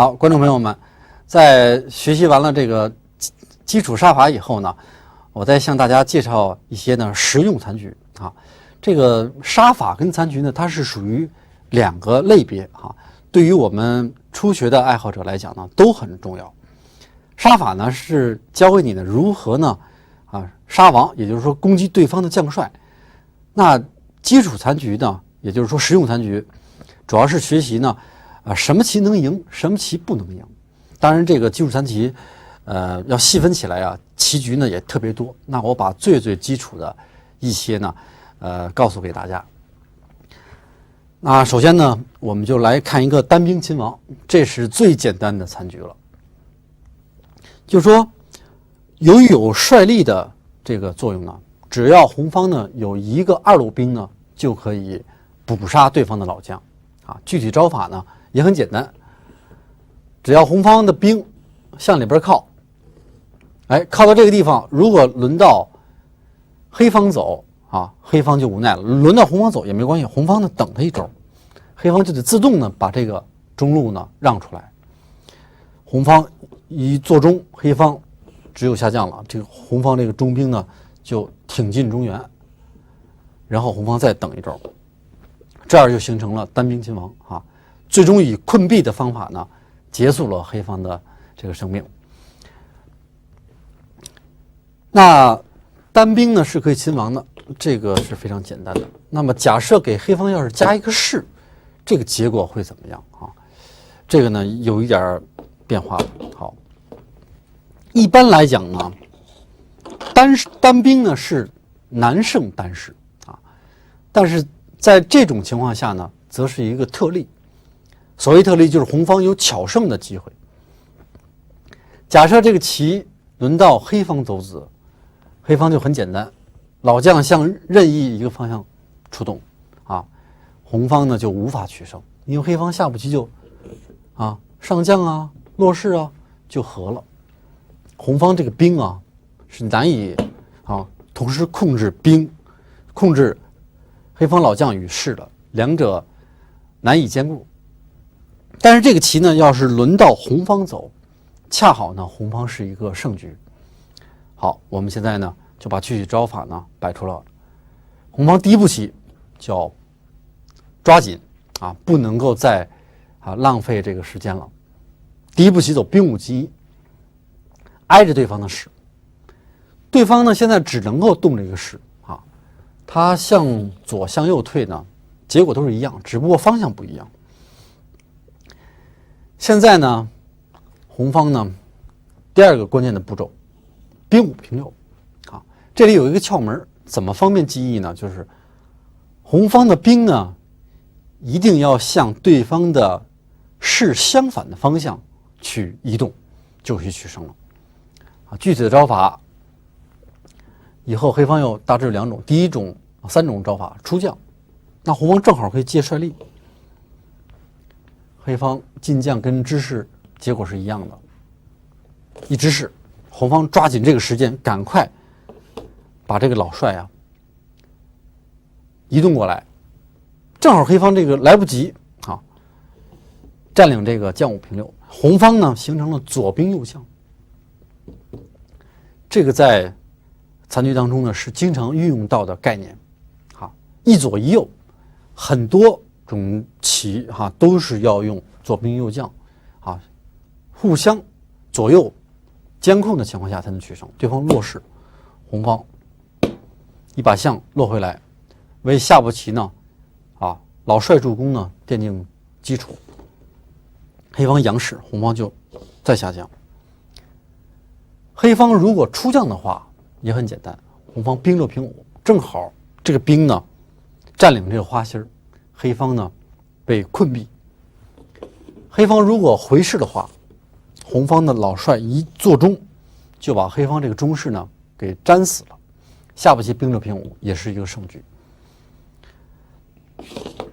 好，观众朋友们，在学习完了这个基础杀法以后呢，我再向大家介绍一些呢实用残局啊。这个杀法跟残局呢，它是属于两个类别啊。对于我们初学的爱好者来讲呢，都很重要。杀法呢是教给你的如何呢杀王，也就是说攻击对方的将帅。那基础残局呢，也就是说实用残局，主要是学习呢什么棋能赢，什么棋不能赢。当然这个基础残棋要细分起来啊，棋局呢也特别多。那我把最基础的一些呢告诉给大家。那首先呢，我们就来看一个单兵擒王，这是最简单的残局了。就是说，由于有帅力的这个作用呢，只要红方呢有一个二路兵呢，就可以捕杀对方的老将啊。具体招法呢也很简单，只要红方的兵向里边靠，靠到这个地方，如果轮到黑方走啊，黑方就无奈了；轮到红方走也没关系，红方呢等他一周，黑方就得自动呢把这个中路呢让出来。红方一做中，黑方只有下降了，这个红方这个中兵呢就挺进中原，然后红方再等一周，这样就形成了单兵擒王啊。最终以困毙的方法呢结束了黑方的这个生命。那单兵呢是可以擒王的，这个是非常简单的。那么假设给黑方要是加一个士，这个结果会怎么样啊？这个呢有一点变化。好，一般来讲呢，单兵呢是难胜单士啊，但是在这种情况下呢，则是一个特例。所谓特例，就是红方有巧胜的机会。假设这个棋轮到黑方走子，黑方就很简单，老将向任意一个方向出动啊，红方呢就无法取胜，因为黑方下步棋就上将啊落士啊就和了。红方这个兵啊是难以同时控制兵控制黑方老将与士的，两者难以兼顾。但是这个棋呢要是轮到红方走，恰好呢红方是一个胜局。好，我们现在呢就把具体招法呢摆出了。红方第一步棋叫抓紧不能够再浪费这个时间了。第一步棋走兵五进一，挨着对方的士。对方呢现在只能够动这个士他向左向右退呢，结果都是一样，只不过方向不一样。现在呢，红方呢第二个关键的步骤，兵五平六这里有一个窍门，怎么方便记忆呢？就是红方的兵呢一定要向对方的士相反的方向去移动，就可以取胜了具体的招法以后黑方有大致两种，第一种三种招法出将，那红方正好可以借帅力，黑方进将跟支士结果是一样的，一支士，红方抓紧这个时间，赶快把这个老帅移动过来，正好黑方这个来不及占领这个将五平六，红方呢形成了左兵右将。这个在残局当中呢是经常运用到的概念一左一右，很多种棋都是要用左兵右将互相左右监控的情况下才能取胜。对方落士，红方一把象落回来，为下步棋呢老帅助攻呢奠定基础。黑方扬士，红方就再下将。黑方如果出将的话也很简单，红方兵六平五，正好这个兵呢占领这个花心，黑方呢被困毙。黑方如果回士的话，红方的老帅一做中就把黑方这个中士呢给粘死了，下步棋兵六平五也是一个胜局。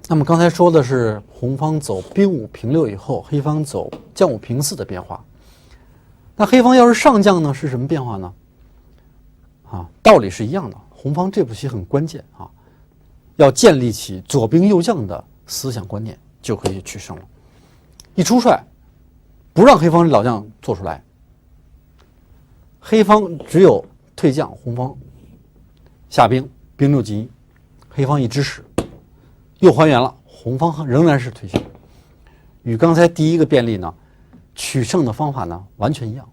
那么刚才说的是红方走兵五平六以后，黑方走将五平四的变化。那黑方要是上将呢是什么变化呢？道理是一样的，红方这步棋很关键要建立起左兵右将的思想观念，就可以取胜了。一出帅，不让黑方老将做出来。黑方只有退将，红方下兵，兵六进一，黑方一支使，又还原了，红方仍然是退将，与刚才第一个便利呢，取胜的方法呢完全一样。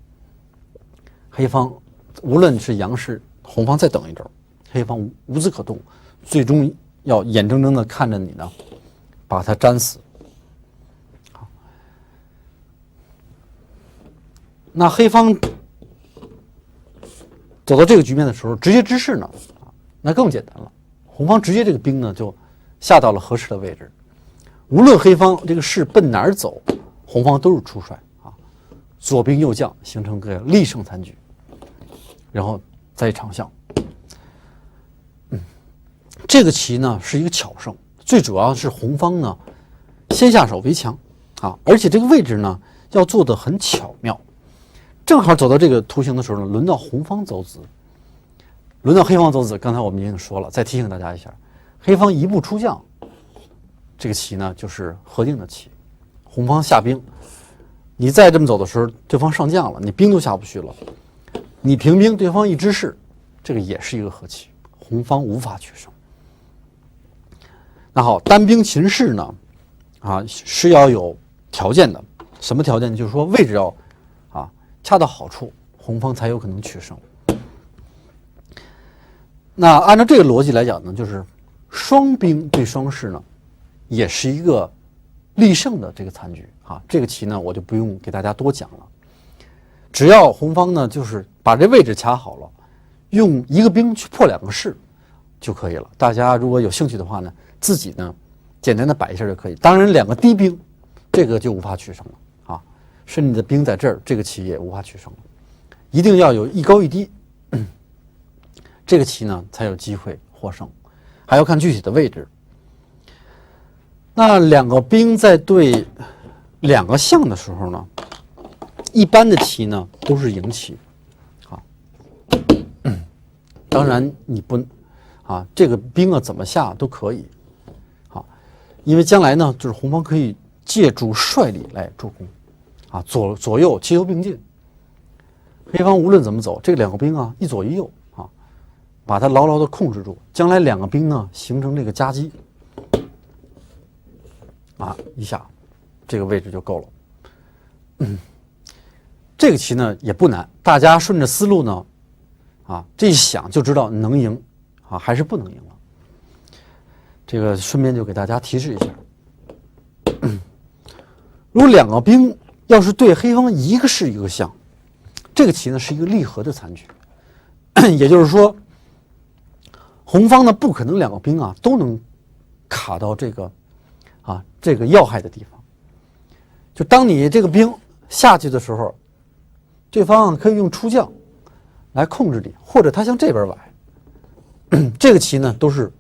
黑方无论是杨氏，红方再等一周，黑方无资可动，最终要眼睁睁的看着你呢，把他战死。好，那黑方走到这个局面的时候，直接支势呢，那更简单了。红方直接这个兵呢就下到了合适的位置，无论黑方这个势奔哪儿走，红方都是出帅啊，左兵右将形成个力胜残局，然后再长相。这个棋呢是一个巧胜，最主要是红方呢先下手为强啊，而且这个位置呢要做得很巧妙。正好走到这个图形的时候呢，轮到红方走子，轮到黑方走子。刚才我们已经说了，再提醒大家一下，黑方一步出将，这个棋呢就是合定的棋。红方下兵，你再这么走的时候，对方上将了，你兵都下不去了，你平兵，对方一支势，这个也是一个和棋，红方无法取胜。那好，单兵擒势呢，是要有条件的。什么条件呢？就是说位置要恰到好处，红方才有可能取胜。那按照这个逻辑来讲呢，就是双兵对双势呢，也是一个力胜的这个残局啊。这个棋呢，我就不用给大家多讲了。只要红方呢，就是把这位置卡好了，用一个兵去破两个势就可以了。大家如果有兴趣的话呢，自己呢简单的摆一下就可以。当然，两个低兵，这个就无法取胜了。甚至你的兵在这儿，这个棋也无法取胜了。一定要有一高一低，这个棋呢才有机会获胜。还要看具体的位置。那两个兵在对两个象的时候呢，一般的棋呢都是赢棋啊。当然你不这个兵怎么下都可以因为将来呢就是红方可以借助帅力来助攻。左右齐头并进，黑方无论怎么走，这两个兵一左一右把它牢牢的控制住。将来两个兵呢形成这个夹击一下，这个位置就够了。这个棋呢也不难，大家顺着思路呢这一想就知道能赢还是不能赢了。这个顺便就给大家提示一下，如果两个兵要是对黑方一个是一个象，这个棋呢是一个力合的残局，也就是说，红方呢不可能两个兵都能卡到这个要害的地方。就当你这个兵下去的时候，对方可以用出将来控制你，或者他向这边崴，这个棋呢都是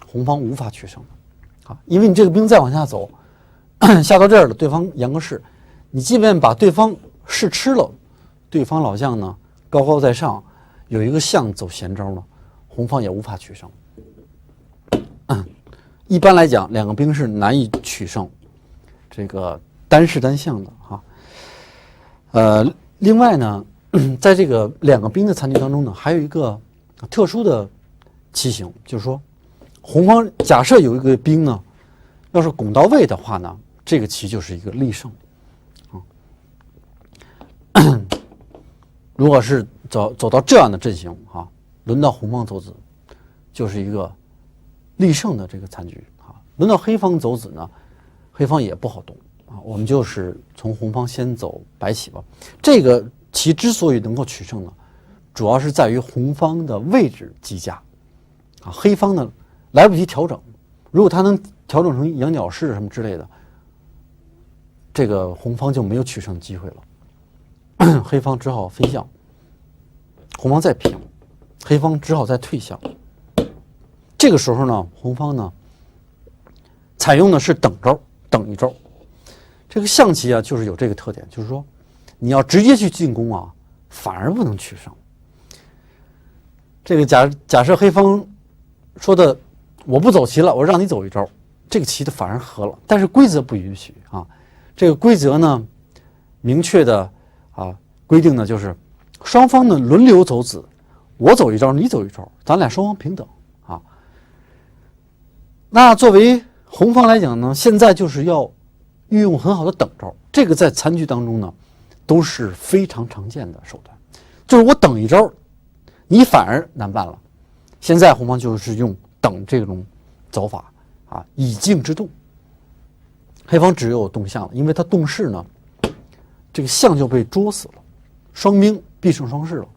红方无法取胜的因为你这个兵再往下走，下到这儿了，对方扬个势。你即便把对方士吃了，对方老将呢高高在上，有一个象走闲招呢，红方也无法取胜。一般来讲，两个兵是难以取胜，这个单士单象的另外呢，在这个两个兵的残局当中呢，还有一个特殊的棋形，就是说，红方假设有一个兵呢，要是拱到位的话呢，这个棋就是一个力胜。如果是走到这样的阵型轮到红方走子，就是一个力胜的这个残局轮到黑方走子呢，黑方也不好动我们就是从红方先走白棋吧。这个棋之所以能够取胜呢，主要是在于红方的位置极佳黑方呢来不及调整，如果他能调整成羊角式什么之类的，这个红方就没有取胜的机会了。黑方只好分象，红方再平，黑方只好再退象。这个时候呢，红方呢采用的是等招，等一招。这个象棋就是有这个特点，就是说你要直接去进攻反而不能取胜。这个假设黑方说的我不走棋了，我让你走一招，这个棋的反而和了，但是规则不允许这个规则呢明确的规定呢，就是双方呢轮流走子，我走一招，你走一招，咱俩双方平等啊。那作为红方来讲呢，现在就是要运用很好的等招，这个在残局当中呢都是非常常见的手段，就是我等一招，你反而难办了。现在红方就是用等这种走法以静制动。黑方只有动象了，因为他动势呢，这个象就被捉死了，双兵必胜双势了。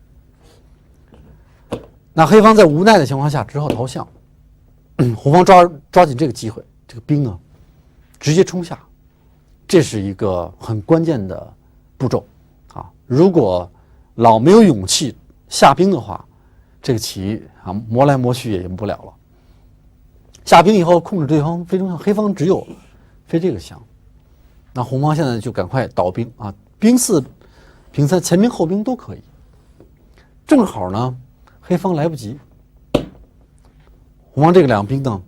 那黑方在无奈的情况下只好逃象，红方抓紧这个机会，这个兵呢直接冲下，这是一个很关键的步骤如果老没有勇气下兵的话，这个棋磨来磨去也赢不了了。下兵以后控制对方飞中象，黑方只有飞这个象，那红方现在就赶快倒兵兵4平3，前兵后兵都可以。正好呢，黑方来不及，红方这个两兵呢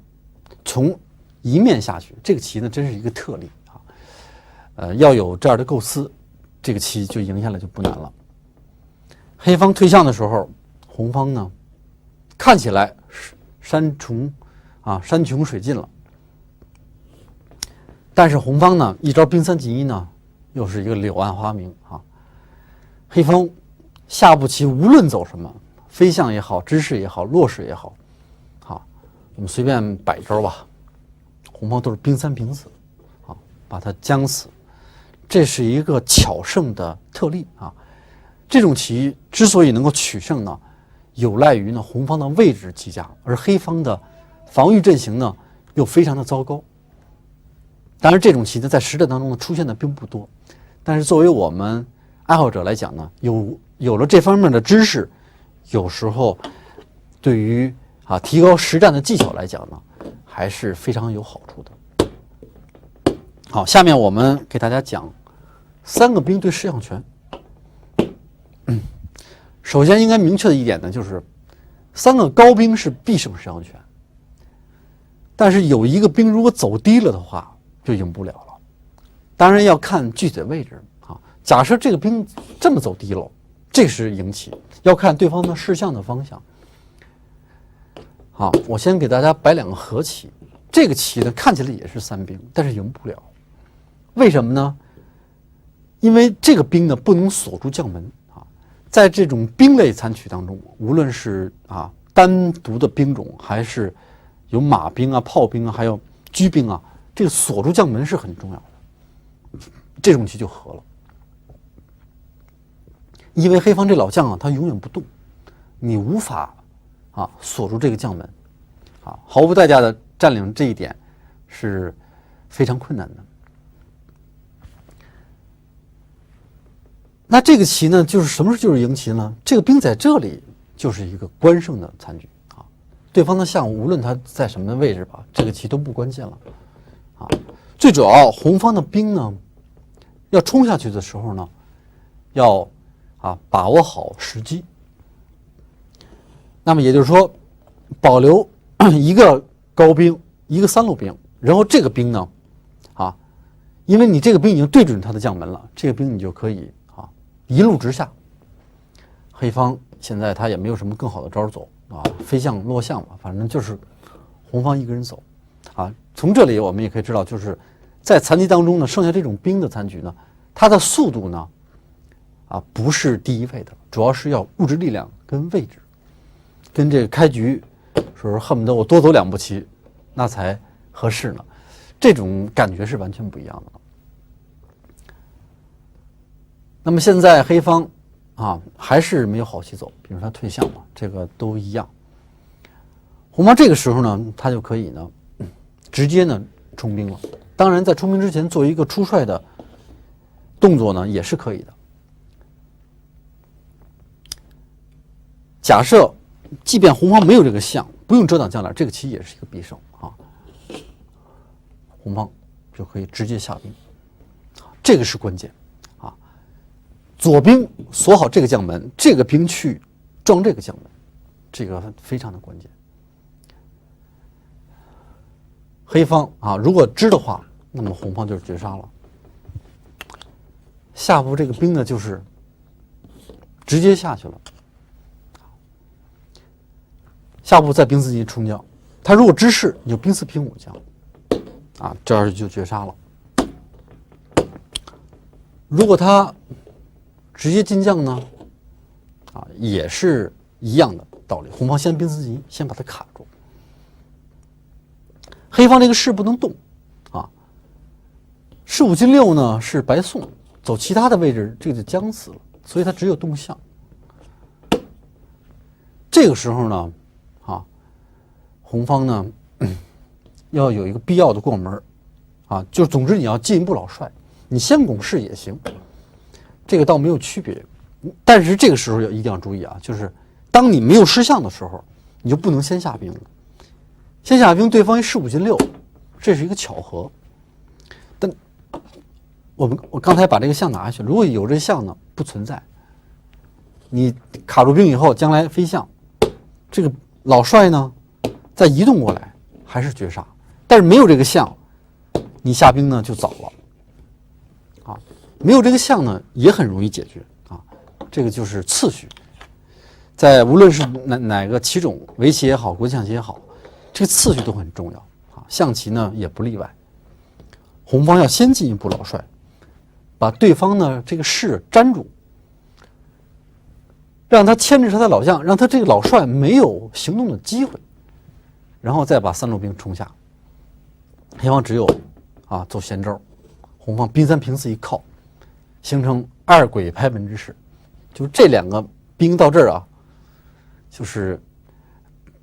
从一面下去，这个棋呢真是一个特例要有这样的构思，这个棋就赢下来就不难了。黑方退象的时候，红方呢看起来山穷水尽了，但是红方呢一招兵3进1呢又是一个柳暗花明黑方下步棋无论走什么，飞象也好，支势也好，落势也好我们随便摆招吧，红方都是兵3平4把它将死，这是一个巧胜的特例这种棋之所以能够取胜呢，有赖于呢红方的位置极佳，而黑方的防御阵型呢又非常的糟糕。当然这种棋呢在实战当中呢出现的并不多，但是作为我们爱好者来讲呢，有了这方面的知识，有时候对于提高实战的技巧来讲呢还是非常有好处的。好，下面我们给大家讲3个兵对士象权。首先应该明确的一点呢，就是3个高兵是必胜士象权，但是有一个兵如果走低了的话就赢不了了。当然要看具体的位置假设这个兵这么走低了，这是赢棋，要看对方的士象的方向。好，我先给大家摆2个和棋，这个棋呢看起来也是3兵，但是赢不了。为什么呢？因为这个兵呢不能锁住将门在这种兵类残局当中，无论是单独的兵种，还是有马兵炮兵还有车兵这个锁住将门是很重要的。这种棋就和了，因为黑方这老将他永远不动，你无法锁住这个将门毫无代价的占领这一点是非常困难的。那这个棋呢，就是什么就是赢棋呢？这个兵在这里就是一个关胜的残局对方的象无论他在什么位置吧，这个棋都不关键了最主要红方的兵呢要冲下去的时候呢，要把握好时机。那么也就是说，保留一个高兵，一个3路兵，然后这个兵呢因为你这个兵已经对准他的将门了，这个兵你就可以一路直下。黑方现在他也没有什么更好的招走飞象落象嘛，反正就是红方一个人走从这里我们也可以知道，就是在残局当中呢，剩下这种兵的残局呢，它的速度呢不是第一位的，主要是要物质力量跟位置，跟这个开局说是恨不得我多走2步棋那才合适呢，这种感觉是完全不一样的。那么现在黑方还是没有好棋走，比如他退象嘛，这个都一样。红方这个时候呢，他就可以呢直接呢冲兵了。当然在冲兵之前做一个出帅的动作呢也是可以的。假设即便红方没有这个象，不用遮挡将来，这个棋也是一个必胜红方就可以直接下兵，这个是关键左兵锁好这个将门，这个兵去撞这个将门，这个非常的关键。黑方如果知的话，那么红方就是绝杀了。下步这个兵呢就是直接下去了。下步再兵四进冲将，他如果知势，你就兵四平五将，啊，这样就绝杀了。如果他直接进将呢，啊，也是一样的道理。红方先兵四进一，先把它卡住。黑方这个士不能动，啊，士五进六呢是白送，走其他的位置这个就僵死了，所以他只有动象。这个时候呢，啊，红方呢要有一个必要的过门，啊，就总之你要进一步老帅，你先攻势也行，这个倒没有区别。但是这个时候一定要注意啊，就是当你没有失象的时候，你就不能先下兵了。先下兵，对方一士五进六，这是一个巧合。但我刚才把这个象拿下去，如果有这象呢，不存在。你卡住兵以后，将来飞象，这个老帅呢再移动过来，还是绝杀。但是没有这个象，你下兵呢就早了。啊，没有这个象呢，也很容易解决啊。这个就是次序，在无论是哪个棋种，围棋也好，国际象棋也好。这个次序都很重要啊，象棋呢也不例外。红方要先进一步老帅，把对方呢这个士粘住，让他牵制他的老将，让他这个老帅没有行动的机会，然后再把三路兵冲下。黑方只有啊走先招，红方兵三平四一靠，形成二鬼拍门之势。就是这两个兵到这儿啊，就是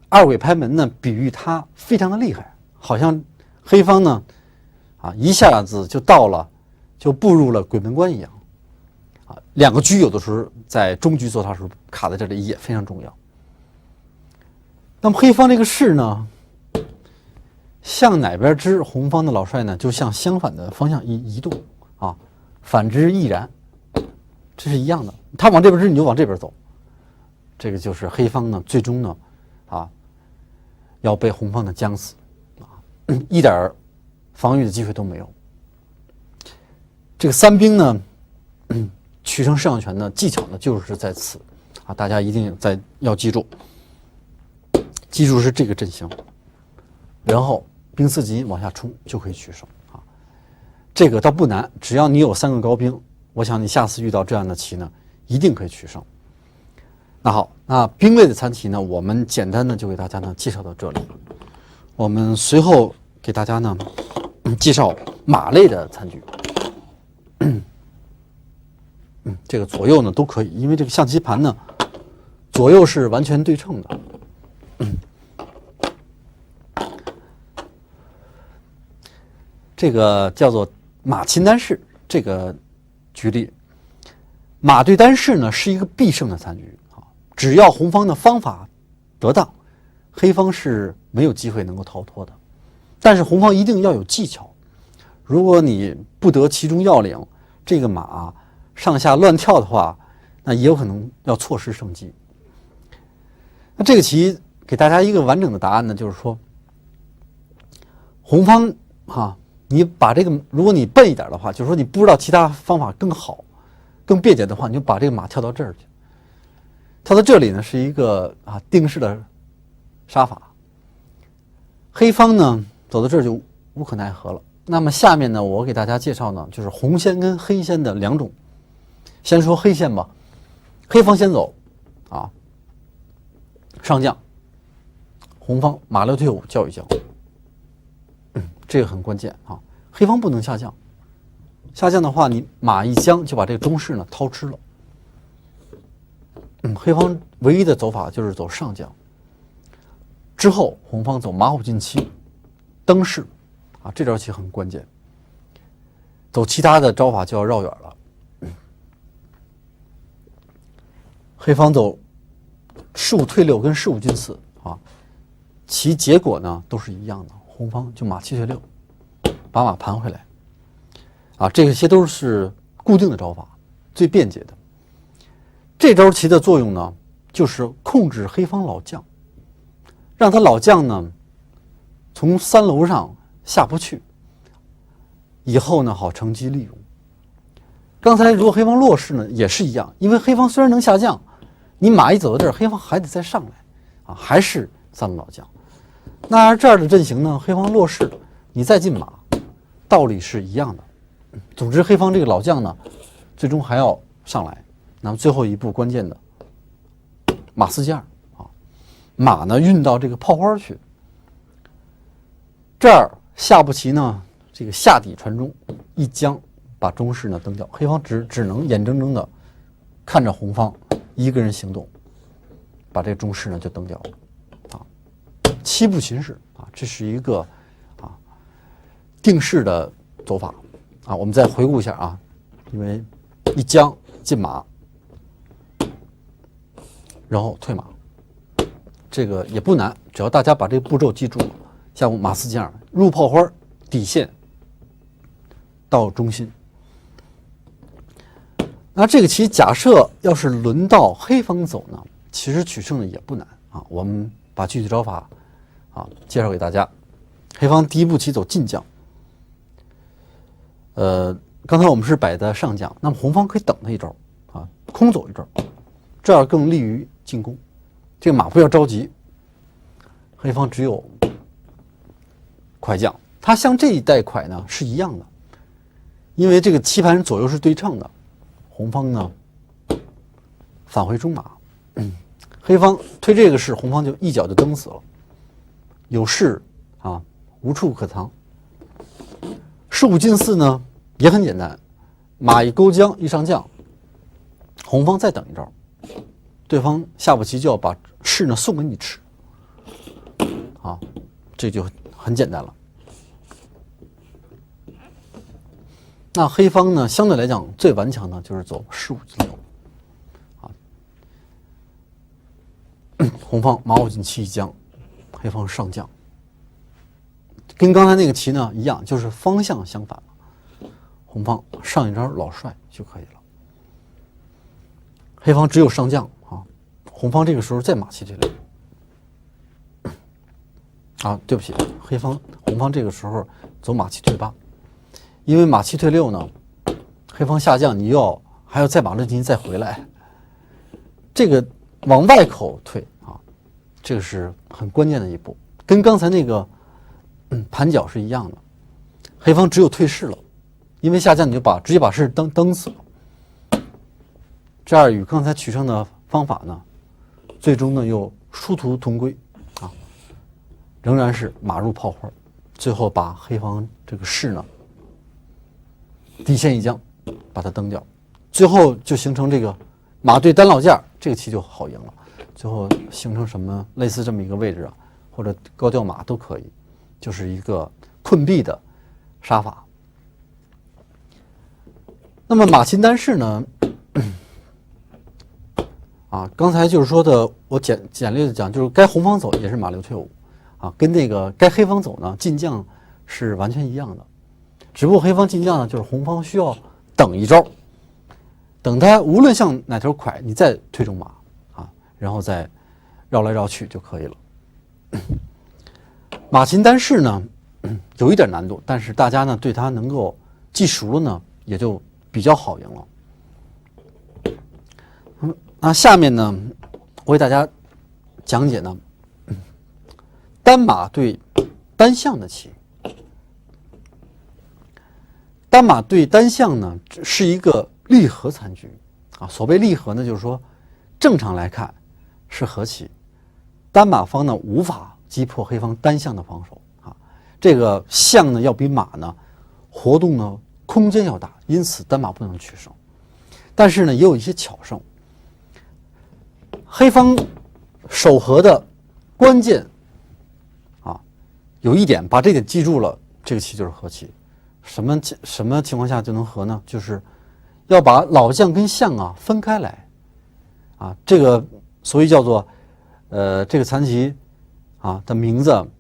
二鬼拍门呢，比喻他非常的厉害，好像黑方呢，啊一下子就到了，就步入了鬼门关一样，啊，两个车有的时候在中局做他时候卡在这里也非常重要。那么黑方这个士呢，向哪边支，红方的老帅呢就向相反的方向移动，啊，反之亦然，这是一样的。他往这边支，你就往这边走，这个就是黑方呢最终呢，啊。要被红方的僵死，啊，一点防御的机会都没有。这个三兵呢，取胜摄像权的技巧呢，就是在此啊，大家一定要记住，记住是这个阵型，然后兵四进一往下冲就可以取胜啊。这个倒不难，只要你有三个高兵，我想你下次遇到这样的棋呢，一定可以取胜。那好，那兵类的残棋呢，我们简单的就给大家呢介绍到这里。我们随后给大家呢介绍马类的残局。这个左右呢都可以，因为这个象棋盘呢左右是完全对称的。这个叫做马擒单士，这个局例，马对单士呢是一个必胜的残局。只要红方的方法得当，黑方是没有机会能够逃脱的。但是红方一定要有技巧，如果你不得其中要领，这个马上下乱跳的话，那也有可能要错失胜机。那这个棋给大家一个完整的答案呢，就是说，红方你把这个，如果你笨一点的话，就是说你不知道其他方法更好、更便捷的话，你就把这个马跳到这儿去。跳到这里呢是一个定式的杀法，黑方呢走到这儿就无可奈何了。那么下面呢，我给大家介绍呢，就是红先跟黑先的两种。先说黑先吧，黑方先走啊，上将，红方马六退五叫一叫，这个很关键啊。黑方不能下将，下将的话，你马一将就把这个中士呢掏吃了。黑方唯一的走法就是走上将，之后红方走马虎进七，登士，啊，这招棋很关键。走其他的招法就要绕远了。黑方走士五退六跟士五进四啊，其结果呢都是一样的，红方就马七退六，把马盘回来。啊，这些都是固定的招法，最便捷的。这招棋的作用呢，就是控制黑方老将，让他老将呢从三楼上下不去，以后呢好乘机利用。刚才如果黑方弱势呢，也是一样，因为黑方虽然能下将，你马一走到这儿，黑方还得再上来，啊，还是三路老将。那这样的阵型呢，黑方弱势，你再进马，道理是一样的。总之，黑方这个老将呢，最终还要上来。那么最后一步关键的马4进2啊，马呢运到这个炮花去，这儿下步棋呢，这个下底传中，一将把中士呢蹬掉，黑方只能眼睁睁的看着红方一个人行动，把这个中士呢就蹬掉了啊。7步擒士啊，这是一个啊定式的走法啊。我们再回顾一下啊，因为一将进马，然后退马，这个也不难，只要大家把这个步骤记住了。下步马4进2，入炮花，底线到中心。那这个棋假设要是轮到黑方走呢，其实取胜的也不难啊。我们把具体招法啊介绍给大家。黑方第一步棋走进将，刚才我们是摆的上将，那么红方可以等他一招啊，空走一招，这样更利于进攻。这个马不要着急，黑方只有快将，它像这一带快呢是一样的，因为这个棋盘左右是对称的。红方呢返回中马，黑方推这个士，红方就一脚就蹬死了，有士啊无处可藏。士5进4呢也很简单，马一勾将一上将，红方再等一招，对方下步棋就要把士呢送给你吃，啊，这就很简单了。那黑方呢，相对来讲最顽强的就是走士5进6，啊，红方马5进7一将，黑方上将，跟刚才那个棋呢一样，就是方向相反了。红方上一招老帅就可以了，黑方只有上将啊，红方这个时候再马7退6，啊，对不起，红方这个时候走马7退8。因为马7退6呢，黑方下将，你还要再把这棋再回来，这个往外口退啊，这个是很关键的一步，跟刚才那个盘角是一样的。黑方只有退士了，因为下将你就直接把士蹬死了，这样与刚才取胜的方法呢，最终呢又殊途同归啊，仍然是马入炮花，最后把黑方这个士呢底线一将，把它蹬掉，最后就形成这个马对单老将，这个棋就好赢了。最后形成什么类似这么一个位置啊，或者高调马都可以，就是一个困壁的杀法。那么马擒单士呢？啊，刚才就是说的，我简略的讲，就是该红方走也是马6退5，啊，跟那个该黑方走呢进将是完全一样的。只不过黑方进将呢，就是红方需要等一招，等他无论向哪头快，你再推中马啊，然后再绕来绕去就可以了。马擒单士呢，有一点难度，但是大家呢对它能够记熟了呢，也就比较好赢了。那下面呢，我给大家讲解呢，单马对单象的棋。单马对单象呢是一个立和残局啊。所谓立和呢，就是说正常来看是和棋，单马方呢无法击破黑方单象的防守啊。这个象呢要比马呢活动呢空间要大，因此单马不能取胜。但是呢也有一些巧胜，黑方守和的关键啊有一点，把这点记住了，这个棋就是和棋。什么情况下就能和呢？就是要把老将跟象啊分开来啊。这个所以叫做这个残棋啊的名字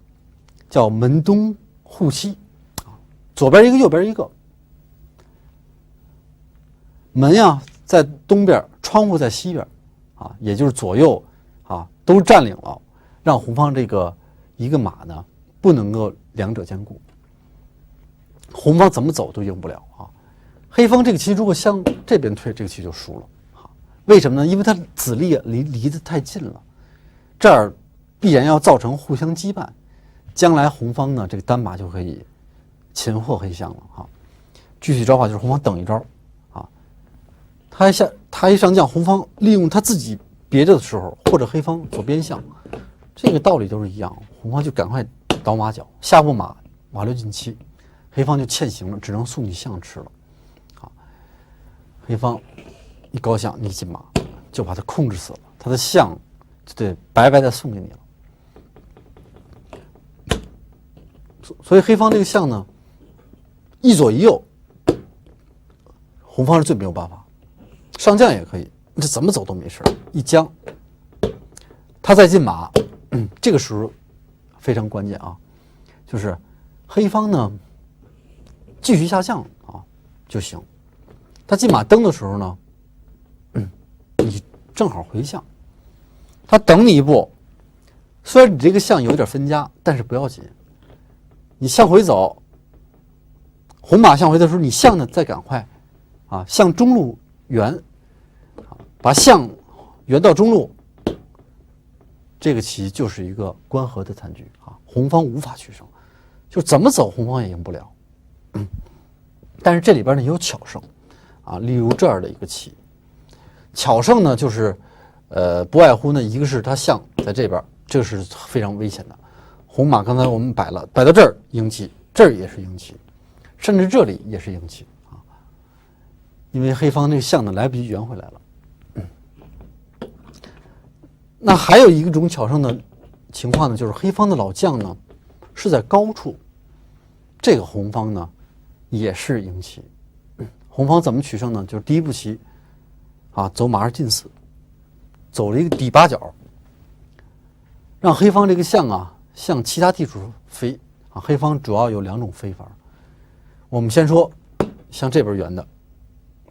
叫门东户西啊，左边一个右边一个，门呀在东边，窗户在西边啊，也就是左右啊都占领了，让红方这个一个马呢不能够两者兼顾。红方怎么走都赢不了啊！黑方这个棋如果向这边退，这个棋就输了。为什么呢？因为它子力离得太近了，这儿必然要造成互相羁绊，将来红方呢这个单马就可以擒获黑象了哈。具体招法就是红方等一招啊，他一上将，红方利用他自己别着的时候，或者黑方左边象，这个道理都是一样，红方就赶快倒马脚，下步马6进7，黑方就欠行了，只能送你象吃了。啊，黑方一高象你进马，就把他控制死了，他的象就得白白的送给你了。所以黑方这个象呢，一左一右，红方是最没有办法。上将也可以，这怎么走都没事。一将，他再进马，这个时候非常关键啊，就是黑方呢继续下象啊就行。他进马登的时候呢，你正好回象，他等你一步。虽然你这个象有点分家，但是不要紧，你向回走，红马向回的时候，你象呢再赶快啊向中路圆，把象圆到中路，这个棋就是一个关和的残局啊，红方无法取胜，就怎么走红方也赢不了。但是这里边呢也有巧胜啊，例如这样的一个棋，巧胜呢就是不外乎呢一个是他象在这边，这个是非常危险的。红马刚才我们摆到这儿赢棋，这儿也是赢棋，甚至这里也是赢棋啊，因为黑方那个象呢来不及圆回来了。那还有一种巧胜的情况呢，就是黑方的老将呢是在高处，这个红方呢也是赢棋。红方怎么取胜呢？就是第一步棋啊，走马2进4，走了一个底八角，让黑方这个象啊向其他地处飞啊。黑方主要有2种飞法，我们先说向这边圆的，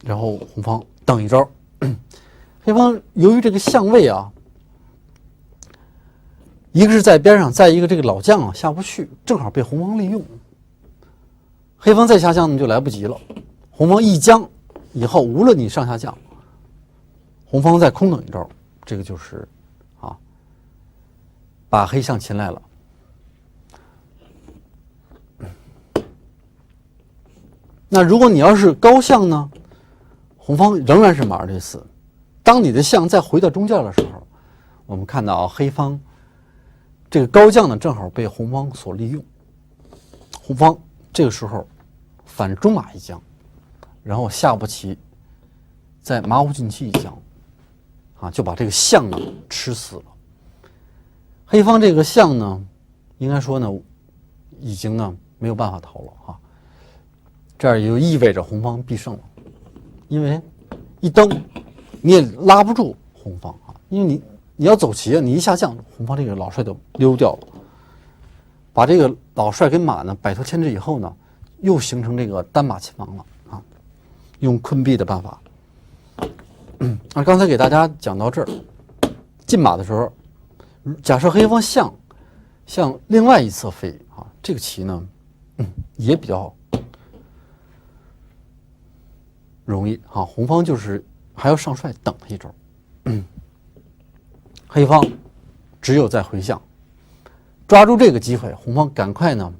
然后红方等一招。黑方由于这个相位啊，一个是在边上，再一个这个老将啊下不去，正好被红方利用。黑方再下将呢就来不及了，红方一将以后，无论你上下将，红方再空等一招，这个就是啊把黑象擒来了。那如果你要是高象呢，红方仍然是马2对4。当你的象再回到中间的时候，我们看到黑方这个高将呢正好被红方所利用，红方这个时候反中马一将，然后下步棋在马5进7一将啊，就把这个象呢吃死了。黑方这个象呢应该说呢已经呢没有办法逃了啊，这样也就意味着红方必胜了，因为一登你也拉不住红方啊，因为你要走棋啊，你一下将，红方这个老帅就溜掉了，把这个老帅跟马呢摆脱牵制以后呢，又形成这个单马擒王了啊，用困壁的办法。那刚才给大家讲到这儿，进马的时候，假设黑方象向另外一侧飞啊，这个棋呢，也比较容易啊，红方就是还要上帅等他一招，黑方只有在回象，抓住这个机会，红方赶快呢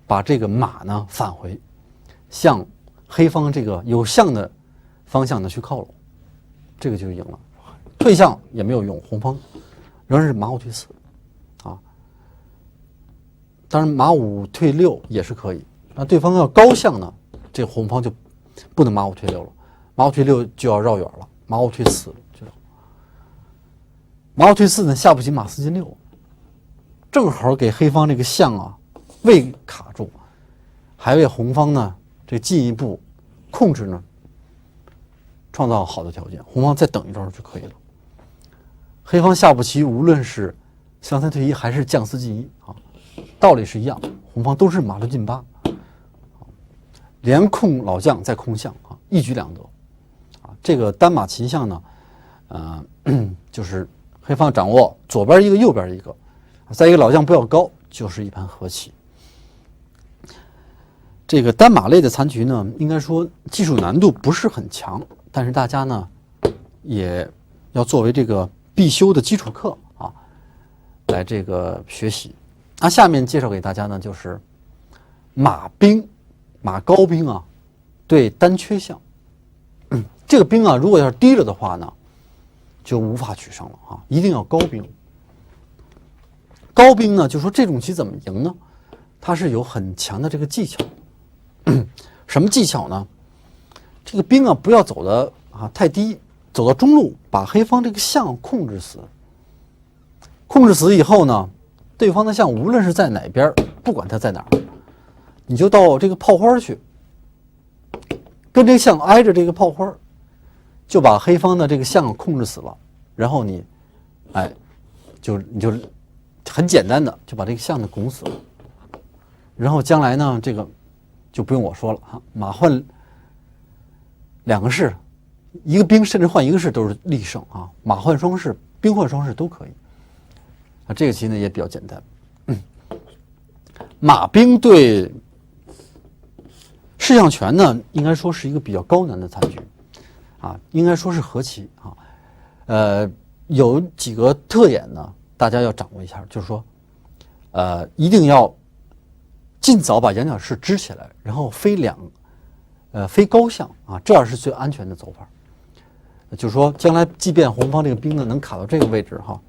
把这个马呢返回，向黑方这个有象的方向呢去靠拢，这个就赢了。退象也没有用，红方仍然是马5退4啊。当然马5退6也是可以，那对方要高象呢，这红方就不能马5退6了，马5退6就要绕远了，马5退4就要。马5退4呢，下步棋马4进6，正好给黑方这个象啊未卡住，还为红方呢这进一步控制呢创造好的条件，红方再等一招就可以了。黑方下步棋无论是象3退1还是将4进1啊，道理是一样，红方都是马6进8，连控老将再控象啊，一举两得啊。这个单马擒象呢，就是黑方掌握左边一个右边一个，再一个老将不要高，就是一盘和棋。这个单马类的残局呢，应该说技术难度不是很强，但是大家呢也要作为这个必修的基础课啊，来这个学习。那下面介绍给大家呢，就是马兵、马高兵啊，对单缺项。这个兵啊，如果要是低了的话呢，就无法取胜了啊，一定要高兵。高兵呢，就说这种棋怎么赢呢？它是有很强的这个技巧。什么技巧呢？这个兵啊，不要走的太低，走到中路，把黑方这个象控制死。控制死以后呢，对方的象无论是在哪边，不管它在哪儿，你就到这个炮花去，跟这个象挨着这个炮花，就把黑方的这个象控制死了。然后你，你就很简单的就把这个象呢拱死了。然后将来呢，这个就不用我说了啊，马换两个士，一个兵甚至换一个士都是力胜啊，马换双士、兵换双士都可以。啊，这个棋呢也比较简单。马兵对士象权呢，应该说是一个比较高难的残局啊，应该说是和棋啊。有几个特点呢，大家要掌握一下，就是说，一定要尽早把羊角士支起来，然后飞高象啊，这样是最安全的走法。就是说，将来即便红方这个兵呢能卡到这个位置哈，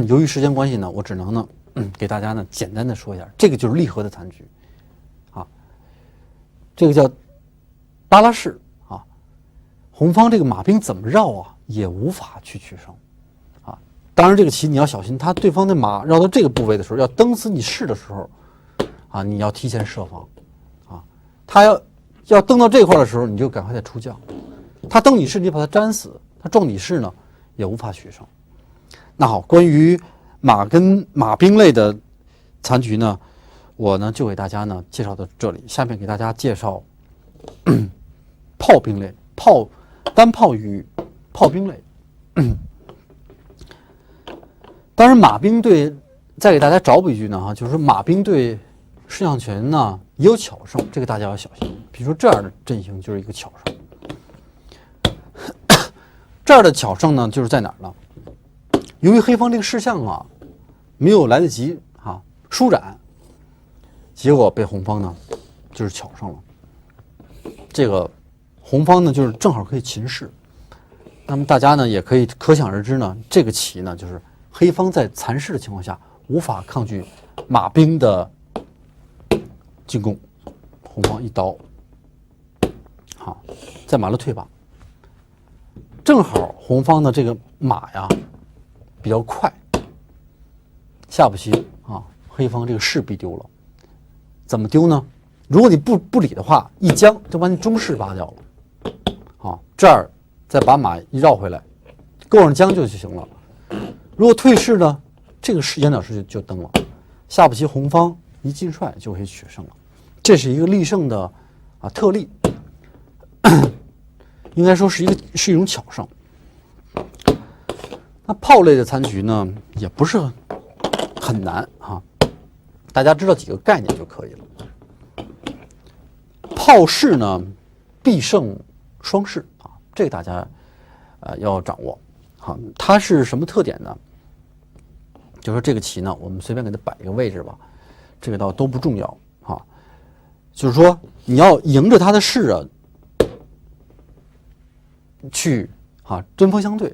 由于时间关系呢，我只能呢给大家呢简单的说一下，这个就是利和的残局啊，这个叫耷拉式啊，红方这个马兵怎么绕啊，也无法去取胜啊。当然，这个棋你要小心，对方的马绕到这个部位的时候，要蹬死你士的时候啊，你要提前设防啊。他要蹬到这块的时候，你就赶快再出将。他蹬你士，你把他粘死；他撞你士呢，也无法取胜。那好，关于马跟马兵类的残局呢，我呢就给大家呢介绍到这里。下面给大家介绍炮兵类、单炮与炮兵类。当然，马兵对，再给大家找补一句呢就是说马兵对士象权呢也有巧胜，这个大家要小心。比如说这样的阵型就是一个巧胜。这儿的巧胜呢，就是在哪儿呢？由于黑方这个士象啊没有来得及舒展，结果被红方呢就是巧胜了。这个红方呢就是正好可以擒士。那么大家呢也可以可想而知呢，这个棋呢就是黑方在残士的情况下无法抗拒马兵的进攻，红方一刀，好，在马路退吧。正好红方的这个马呀比较快，下不棋啊，黑方这个士必丢了。怎么丢呢？如果你不理的话，一将就把你中士拔掉了。好，这儿再把马一绕回来，够上将就行了。如果退士呢，这个羊角士就蹬了。下不棋红方一进帅就可以取胜了，这是一个力胜的特例，应该说是一种巧胜。那炮类的残局呢，也不是很难大家知道几个概念就可以了。炮士呢，必胜双士这个大家要掌握。它是什么特点呢？就说这个棋呢，我们随便给它摆一个位置吧，这个倒都不重要就是说你要迎着他的士去针锋相对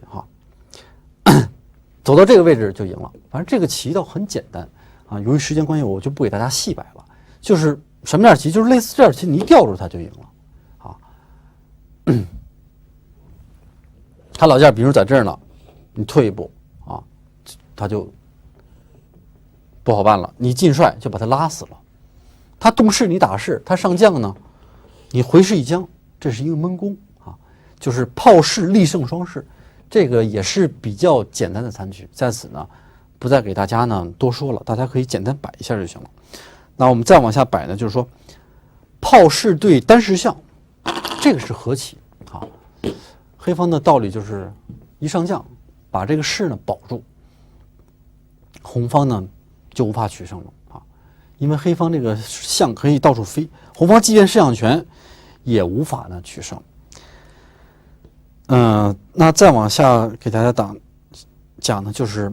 走到这个位置就赢了。反正这个棋倒很简单由于时间关系，我就不给大家细摆了。就是什么样棋，就是类似这样棋，你一吊住它就赢了他老将比如在这儿呢，你退一步他就不好办了。你进帅就把他拉死了。他动士你打士，他上将呢，你回士一将，这是一个闷攻就是炮士力胜双士。这个也是比较简单的残局，在此呢不再给大家呢多说了，大家可以简单摆一下就行了。那我们再往下摆呢，就是说炮士对单士象，这个是和棋黑方的道理就是一上将把这个士呢保住，红方呢就无法取胜了因为黑方这个象可以到处飞，红方即便士象权也无法呢取胜。那再往下给大家讲呢，就是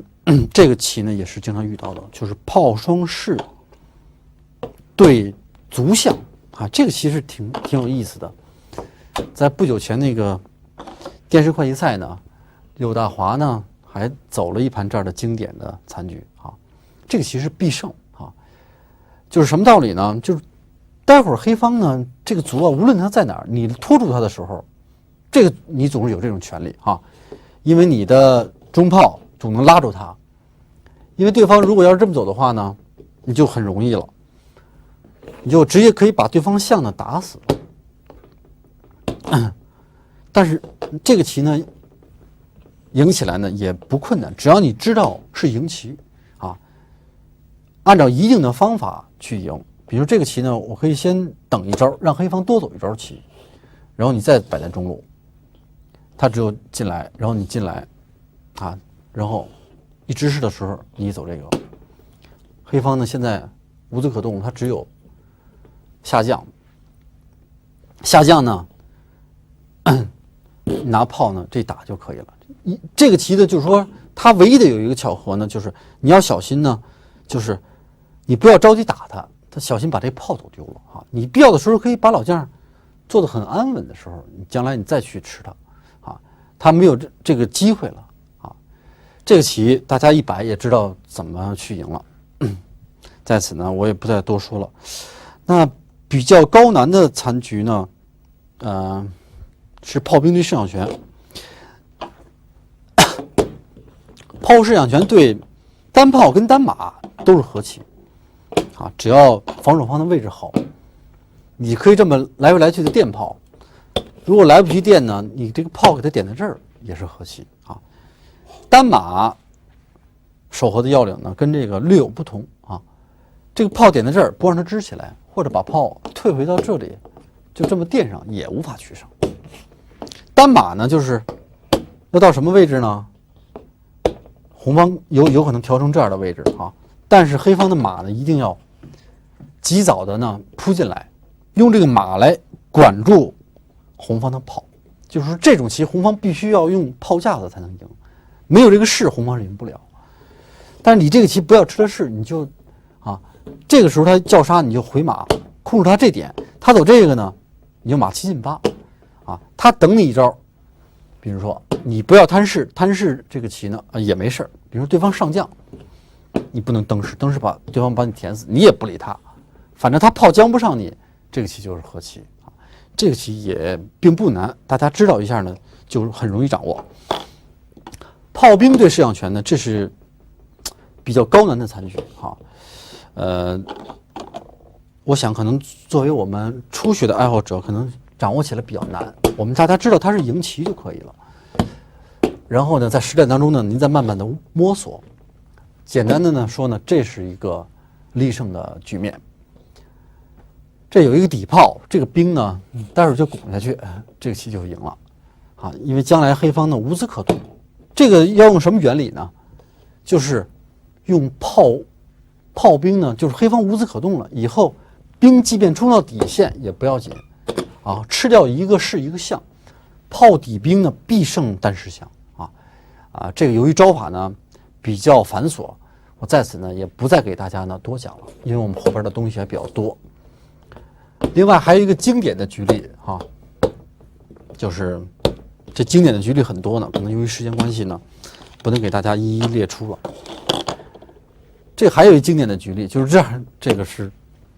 这个棋呢也是经常遇到的，就是炮双士对卒象啊，这个其实挺有意思的。在不久前那个电视会计赛呢，柳大华呢还走了一盘这样的经典的残局啊，这个其实必胜啊，就是什么道理呢？就是待会儿黑方呢这个卒啊，无论他在哪儿，你拖住他的时候，这个你总是有这种权利啊，因为你的中炮总能拉住他，因为对方如果要是这么走的话呢，你就很容易了，你就直接可以把对方象呢打死。但是这个棋呢，赢起来呢也不困难，只要你知道是赢棋啊，按照一定的方法去赢。比如这个棋呢，我可以先等一招，让黑方多走一招棋，然后你再摆在中路，他只有进来，然后你进来啊，然后一直势的时候你走这个。黑方呢现在无子可动，他只有下将，下将呢拿炮呢这打就可以了。这个棋呢，就是说它唯一的有一个巧合呢，就是你要小心呢，就是你不要着急打他，小心把这炮走丢了啊。你必要的时候可以把老将做得很安稳的时候，你将来你再去吃它啊，他没有这个机会了啊。这个棋大家一摆也知道怎么去赢了。在此呢，我也不再多说了。那比较高难的残局呢，是炮兵对士象权。炮士象权对单炮跟单马都是和棋啊，只要防守方的位置好，你可以这么来回来去的电炮。如果来不及电呢，你这个炮给它点在这儿也是和棋啊。单马守和的要领呢，跟这个略有不同啊。这个炮点在这儿，不让它支起来，或者把炮退回到这里，就这么垫上也无法取胜。单马呢，就是要到什么位置呢？红方有可能调成这样的位置啊，但是黑方的马呢，一定要及早的呢扑进来，用这个马来管住红方的炮。就是说这种棋，红方必须要用炮架子才能赢，没有这个士，红方是赢不了。但是你这个棋不要吃了士，你就这个时候他叫杀，你就回马控制他这点，他走这个呢，你就马7进8啊，他等你一招。比如说你不要贪士，贪士这个棋呢也没事。比如说对方上将，你不能登士，登士把对方把你填死，你也不理他，反正他炮将不上你，这个棋就是和棋啊。这个棋也并不难，大家知道一下呢，就很容易掌握。炮兵对士象权呢，这是比较高难的残局啊。我想可能作为我们初学的爱好者，可能掌握起来比较难。我们大家知道它是赢棋就可以了。然后呢，在实战当中呢，您再慢慢的摸索。简单的呢说呢，这是一个立胜的局面。这有一个底炮，这个兵呢，待会儿就拱下去，这个棋就赢了啊。因为将来黑方呢无子可动。这个要用什么原理呢？就是用炮兵呢，就是黑方无子可动了以后，兵即便冲到底线也不要紧啊，吃掉一个士一个象，炮底兵呢必胜单士象啊。这个由于招法呢比较繁琐，我在此呢也不再给大家呢多讲了，因为我们后边的东西还比较多。另外还有一个经典的局例就是这经典的局例很多呢，可能由于时间关系呢，不能给大家一一列出了。这还有一经典的局例，就是这样，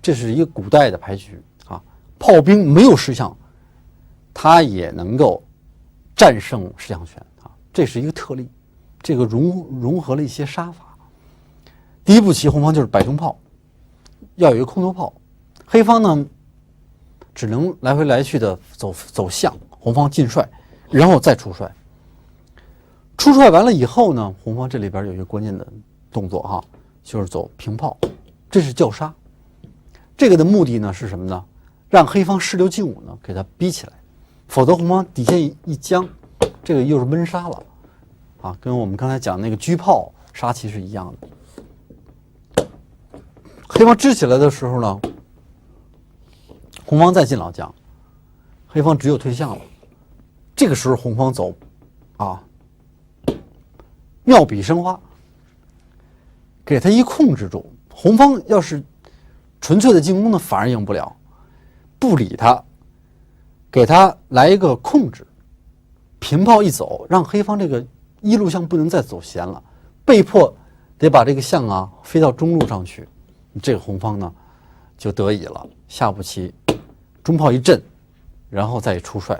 这是一个古代的牌局啊，炮兵没有士象，他也能够战胜士象权啊，这是一个特例，这个融合了一些杀法。第一步棋，红方就是摆中炮，要有一个空头炮，黑方呢只能来回来去的走象，红方进帅，然后再出帅。出帅完了以后呢，红方这里边有一个关键的动作就是走平炮，这是叫杀。这个的目的呢是什么呢？让黑方士6进5呢给他逼起来，否则红方底线一僵，这个又是闷杀了跟我们刚才讲那个车炮杀棋是一样的。黑方支起来的时候呢，红方再进老将，黑方只有退象了。这个时候红方走妙笔生花，给他一控制住。红方要是纯粹的进攻呢，反而赢不了。不理他，给他来一个控制，平炮一走，让黑方这个一路象不能再走闲了，被迫得把这个象飞到中路上去。这个红方呢就得以了，下步棋中炮一震，然后再出帅，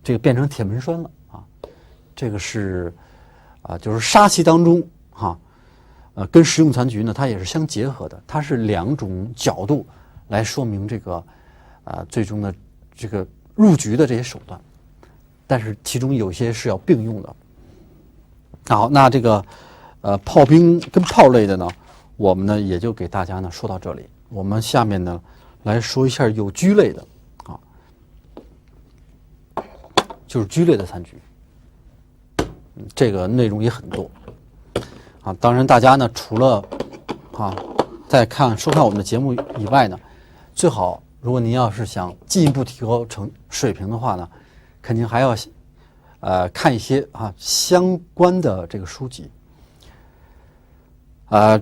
这个变成铁门栓了这个是就是杀棋当中跟实用残局呢，它也是相结合的，它是两种角度来说明这个最终的这个入局的这些手段，但是其中有些是要并用的。好，那这个炮兵跟炮类的呢，我们呢也就给大家呢说到这里。我们下面呢来说一下有车类的就是车类的残局。这个内容也很多当然大家呢除了在收看我们的节目以外呢，最好如果您要是想进一步提高水平的话呢，肯定还要看一些相关的这个书籍。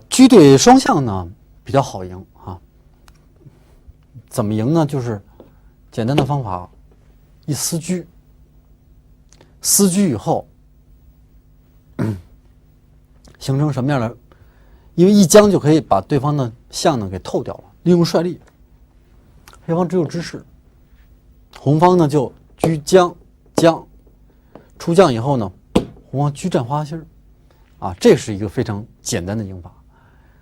车对双象呢比较好赢怎么赢呢？就是简单的方法，一撕车，撕车以后形成什么样的？因为一将就可以把对方的象呢给透掉了，利用帅力。黑方只有支势，红方呢就车将出将以后呢，红方车占花心这是一个非常简单的赢法。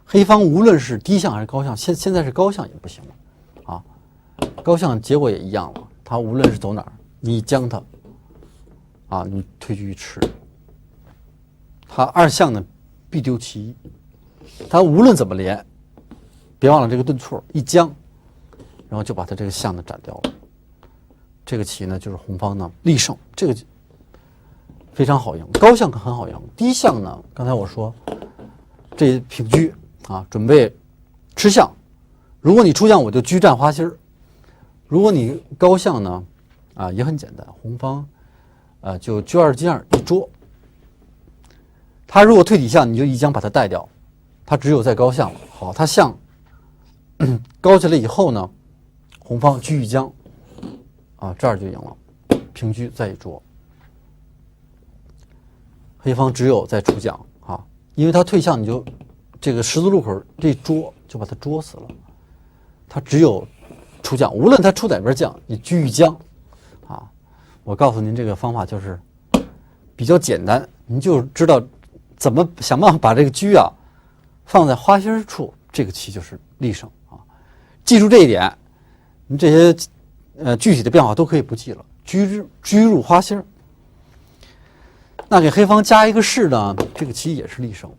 黑方无论是低象还是高象，现在是高象也不行了高象结果也一样了。他无论是走哪儿，你将他你退车一吃，他二象呢必丢其一。他无论怎么连，别忘了这个顿挫一将，然后就把他这个象呢斩掉了。这个棋呢就是红方呢力胜，这个非常好赢。高象很好赢，低象呢刚才我说这平车准备吃象，如果你出象我就车占花心儿。如果你高象呢也很简单，红方就车二进二一捉，他如果退底象你就一将把它带掉，他只有在高象了。好，他象高起来以后呢，红方车一将这儿就赢了，平车再一捉，黑方只有再出将因为他退象你就这个十字路口这捉就把他捉死了，他只有出将，无论他出哪边将，你车一将我告诉您这个方法就是比较简单，您就知道怎么想办法把这个车放在花心处，这个棋就是力胜记住这一点，你这些具体的变化都可以不记了。车入花心，那给黑方加一个士呢，这个棋也是力胜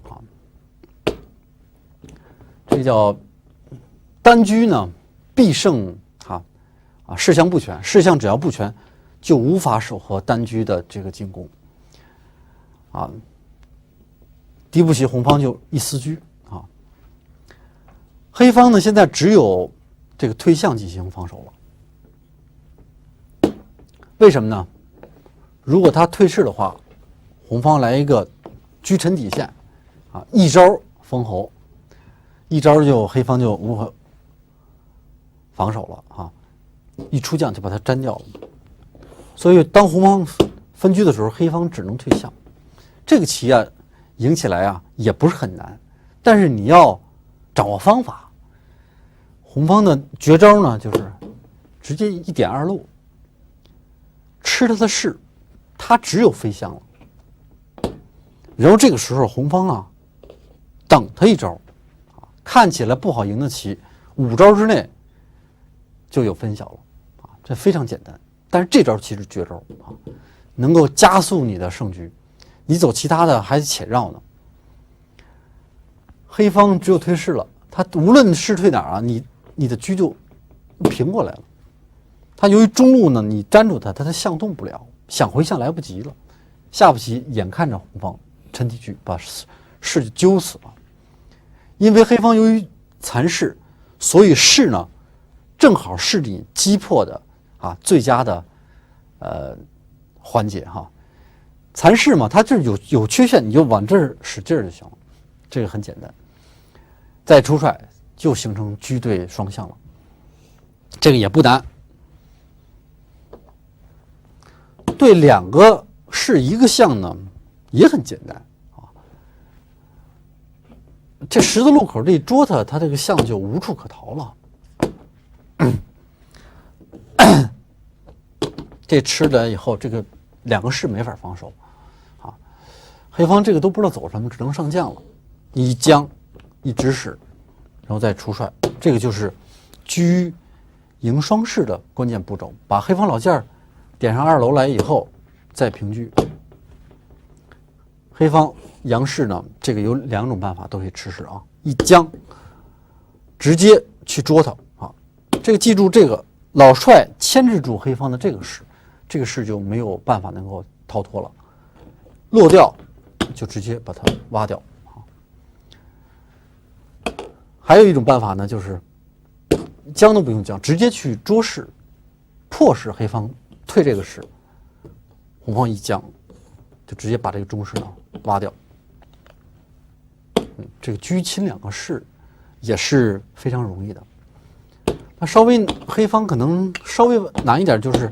这叫单车呢必胜士象不全，士象只要不全就无法守和单车的这个进攻第一步棋红方就一撕车黑方呢现在只有这个退象进行防守了。为什么呢？如果他退士的话，红方来一个车沉底线一招封侯，一招就黑方就无法防守了一出将就把它粘掉了。所以当红方分车的时候，黑方只能退象。这个棋赢起来也不是很难，但是你要掌握方法。红方的绝招呢就是直接一点二路吃他的士，他只有飞象了。然后这个时候红方等他一招看起来不好赢的棋5招之内就有分晓了这非常简单。但是这招其实绝招能够加速你的胜局，你走其他的还且绕呢。黑方只有退士了，他无论士退哪儿你的车就平过来了。他由于中路呢你粘住他的象动不了，想回象来不及了。下步棋眼看着红方沉底车把士就揪死了。因为黑方由于残士所以士呢，正好是你击破的最佳的环节哈。残士嘛，它就是有缺陷，你就往这儿使劲儿就行了，这个很简单。再出帅就形成车对双象了，这个也不难。对两个士一个象呢，也很简单啊。这十字路口这一捉它，它这个象就无处可逃了。这吃了以后，这个两个士没法防守啊。黑方这个都不知道走什么，只能上将了。一将一指使，然后再出帅，这个就是车迎双士的关键步骤。把黑方老将点上2楼来以后，再平车。黑方杨士呢，这个有2种办法都可以吃士啊。一将直接去捉他啊，这个记住，这个老帅牵制住黑方的这个士，这个士就没有办法能够逃脱了，落掉就直接把它挖掉啊。还有一种办法呢，就是将都不用将，直接去捉士，迫使黑方退这个士，红方一将就直接把这个中士呢挖掉。这个车亲2个士也是非常容易的。那稍微黑方可能稍微难一点，就是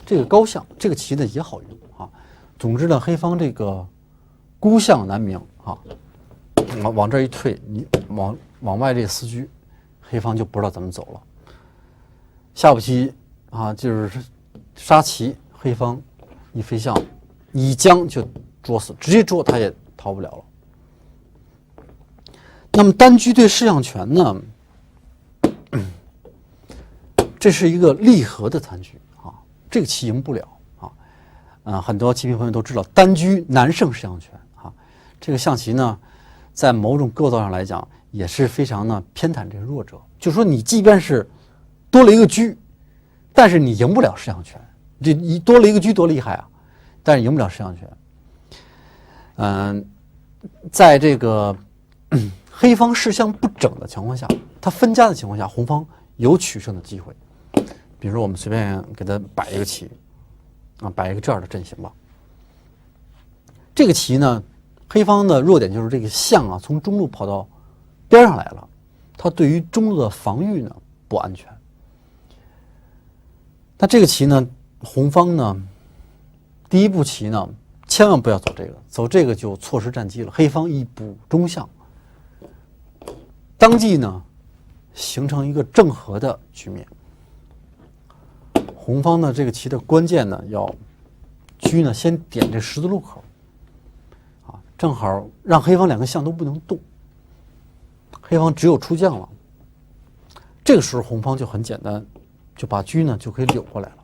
这个高象，这个棋呢也好用啊。总之呢，黑方这个孤象难明啊，往这一退，你往外这4车，黑方就不知道怎么走了。下步棋啊，就是杀棋，黑方一飞象，一将就捉死，直接捉他也逃不了了。那么单车对士象权呢？这是一个立和的残局啊，这个棋赢不了啊。很多棋评朋友都知道，单车难胜士象权啊。这个象棋呢，在某种构造上来讲，也是非常的偏袒这个弱者。就是说，你即便是多了一个车，但是你赢不了士象权。这你多了一个车多厉害啊，但是赢不了士象权。在这个黑方士象不整的情况下，他分家的情况下，红方有取胜的机会。比如说，我们随便给他摆一个棋啊，摆一个这样的阵型吧。这个棋呢，黑方的弱点就是这个象啊，从中路跑到边上来了，它对于中路的防御呢不安全。那这个棋呢，红方呢，第一步棋呢，千万不要走这个，走这个就错失战机了。黑方一补中象，当即呢，形成一个正和的局面。红方呢，这个棋的关键呢，要车呢先点这十字路口，啊，正好让黑方2个象都不能动，黑方只有出将了。这个时候红方就很简单，就把车呢就可以溜过来了。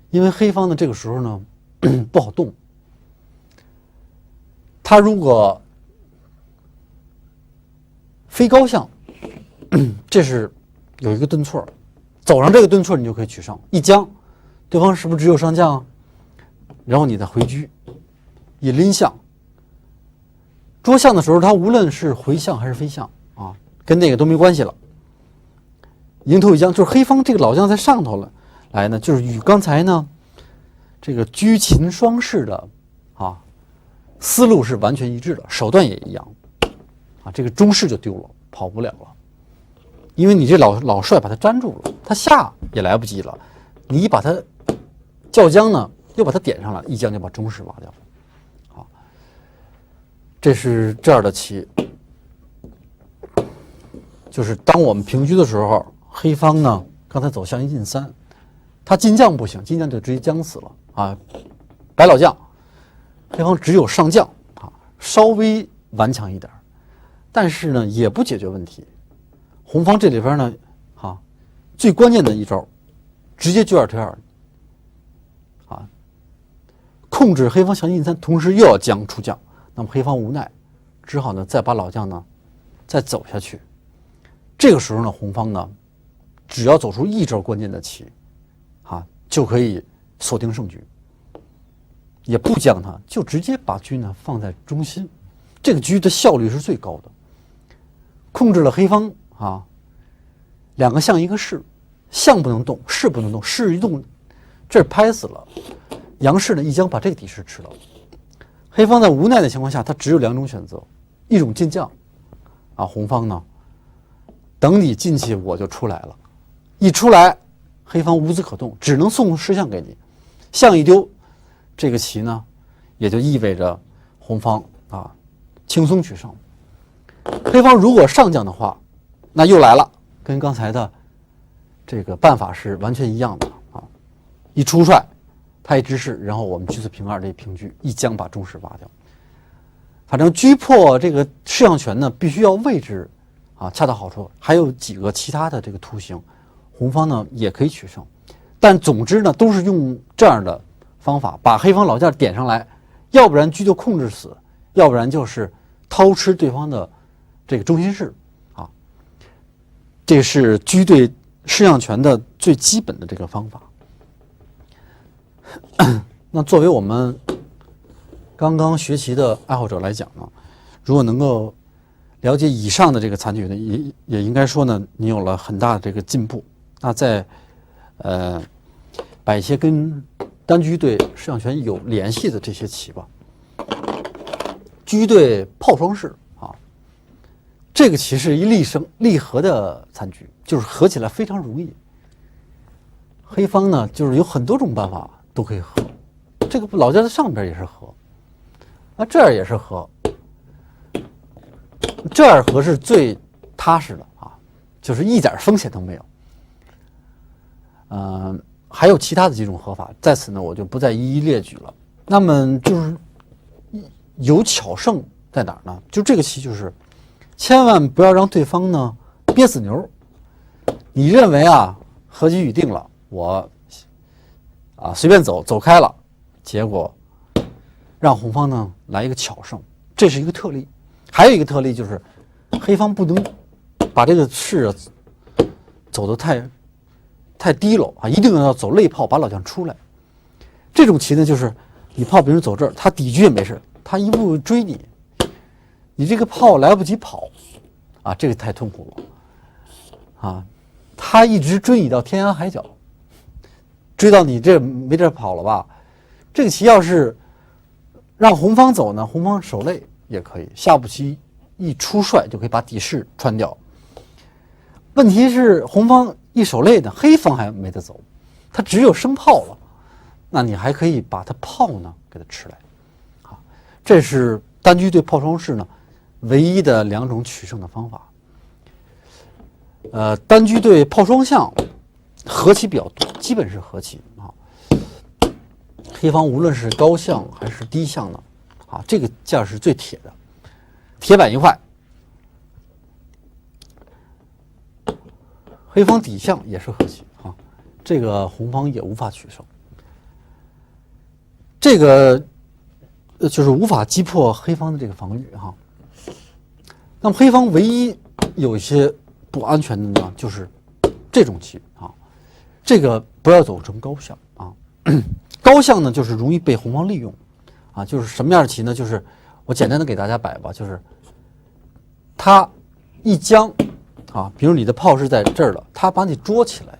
因为黑方呢这个时候呢不好动，他如果飞高象，这是有一个顿挫，走上这个顿挫你就可以取胜。一将，对方是不是只有上将？然后你再回车，一拎象。捉象的时候，他无论是回象还是飞象啊，跟那个都没关系了。迎头一将，就是黑方这个老将在上头了，来呢，就是与刚才呢这个车擒双士的思路是完全一致的，手段也一样啊。这个中士就丢了，跑不了了。因为你这老帅把他粘住了，他下也来不及了，你一把他叫将呢，又把他点上来，一将就把中士挖掉了。好，这是这样的棋，就是当我们平车的时候，黑方呢刚才走象1进3，他进将不行，进将就直接将死了啊，白老将，黑方只有上将啊，稍微顽强一点，但是呢也不解决问题。红方这里边呢，最关键的一招，直接就2推2，控制黑方象1进3，同时又要将出将，那么黑方无奈，只好呢再把老将呢再走下去。这个时候呢，红方呢只要走出一招关键的棋，就可以锁定胜局，也不将它，就直接把车呢放在中心，这个车的效率是最高的，控制了黑方两个象一个士，象不能动，士不能动，士一动，这儿拍死了。杨氏呢一将把这个底士吃了。黑方在无奈的情况下，他只有两种选择，一种进将，红方呢，等你进去我就出来了，一出来，黑方无子可动，只能送士象给你，象一丢，这个棋呢，也就意味着红方轻松取胜。黑方如果上将的话，那又来了，跟刚才的这个办法是完全一样的一出帅，他一直士，然后我们车次平2这平车，一将把中士挖掉。反正车破这个士象权呢，必须要位置恰到好处，还有几个其他的这个图形，红方呢也可以取胜。但总之呢，都是用这样的方法把黑方老将点上来，要不然车就控制死，要不然就是偷吃对方的这个中心士这是车对士象权的最基本的这个方法。那作为我们刚刚学习的爱好者来讲呢，如果能够了解以上的这个残局呢，也应该说呢，你有了很大的这个进步。那在把一些跟单车对士象权有联系的这些棋吧，车对炮双士这个棋是一立合的残局，就是合起来非常容易。黑方呢，就是有很多种办法都可以合，这个老将在上边也是合，这儿也是合，这儿合是最踏实的就是一点风险都没有。还有其他的几种合法，在此呢我就不再一一列举了。那么就是有巧胜在哪儿呢？就这个棋就是千万不要让对方呢憋死牛。你认为和棋已定了，我随便走开了，结果让红方呢来一个巧胜，这是一个特例。还有一个特例就是黑方不能把这个士走得太低了一定要走肋炮把老将出来。这种棋呢，就是你炮比如走这儿，他底车也没事，他一步追你，你这个炮来不及跑这个太痛苦了他一直追你到天涯海角，追到你这没地儿跑了吧。这个棋要是让红方走呢，红方守肋也可以，下步棋一出帅就可以把底士穿掉。问题是红方一守肋呢，黑方还没得走，他只有生炮了，那你还可以把他炮呢给他吃来这是单车对炮双士呢唯一的两种取胜的方法。单车对炮双象合棋比较多，基本是合棋黑方无论是高象还是低象呢这个架是最铁的，铁板一块。黑方底象也是合棋这个红方也无法取胜。这个就是无法击破黑方的这个防御那么黑方唯一有一些不安全的呢，就是这种棋这个不要走成高象高象呢就是容易被红方利用就是什么样的棋呢？就是我简单的给大家摆吧，就是他一将比如你的炮是在这儿了，他把你捉起来，